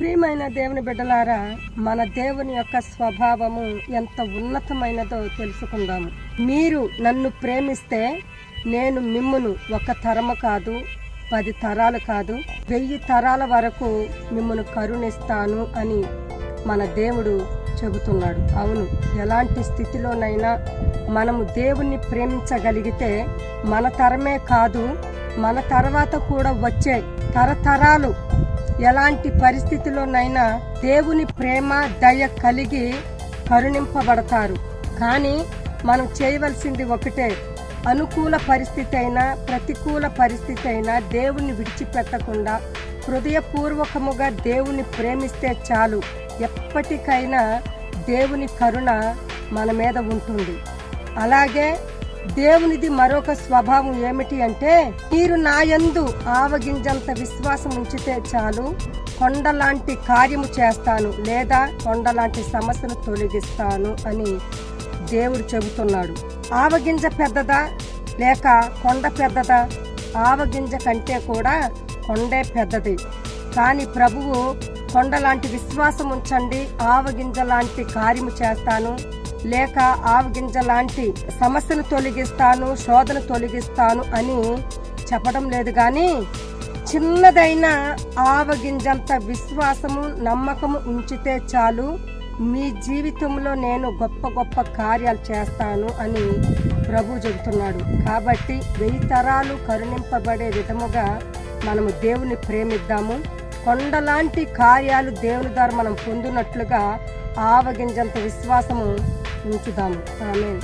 ప్రియమైన దేవుని బిడ్డలారా, మన దేవుని యొక్క స్వభావము ఎంత ఉన్నతమైనదో తెలుసుకుందాము. మీరు నన్ను ప్రేమిస్తే నేను మిమ్మును ఒక తరము కాదు, 10 తరాలు కాదు, 1000 తరాల వరకు మిమ్మును కరుణిస్తాను అని మన దేవుడు చెబుతున్నాడు. అవును, ఎలాంటి స్థితిలోనైనా మనము దేవుణ్ణి ప్రేమించగలిగితే మన తరమే కాదు, మన తర్వాత కూడా వచ్చే తరతరాలు ఎలాంటి పరిస్థితిలోనైనా దేవుని ప్రేమ దయ కలిగి కరుణింపబడతారు. కానీ మనం చేయవలసింది ఒకటే, అనుకూల పరిస్థితి అయినా ప్రతికూల పరిస్థితి అయినా దేవుణ్ణి విడిచిపెట్టకుండా హృదయపూర్వకముగా దేవుని ప్రేమిస్తే చాలు. ఎప్పటికైనా దేవుని కరుణ మన మీద ఉంటుంది. అలాగే దేవునిది మరొక స్వభావం ఏమిటి అంటే, మీరు నా యందు ఆవగింజంత విశ్వాసం ఉంచితే చాలు, కొండలాంటి కార్యము చేస్తాను లేదా కొండలాంటి సమస్యను తొలగిస్తాను అని దేవుడు చెబుతున్నాడు. ఆవగింజ పెద్దదా లేక కొండ పెద్దదా? ఆవగింజ కంటే కూడా కొండే పెద్దది. కానీ ప్రభువు కొండలాంటి విశ్వాసం ఉంచండి, ఆవగింజ లాంటి కార్యము చేస్తాను, లేక ఆవగింజ లాంటి సమస్యను తొలగిస్తాను, శోధన తొలగిస్తాను అని చెప్పడం లేదు. కానీ చిన్నదైన ఆవగింజంత విశ్వాసము నమ్మకము ఉంచితే చాలు, మీ జీవితంలో నేను గొప్ప గొప్ప కార్యాలు చేస్తాను అని ప్రభు చెబుతున్నాడు. కాబట్టి 1000 తరాలు కరుణింపబడే విధముగా మనము దేవుని ప్రేమిద్దాము. కొండలాంటి కార్యాలు దేవుని ద్వారా మనం పొందినట్లుగా ఆవగింజంత విశ్వాసము ఉంచుదాము. ఆమేన్.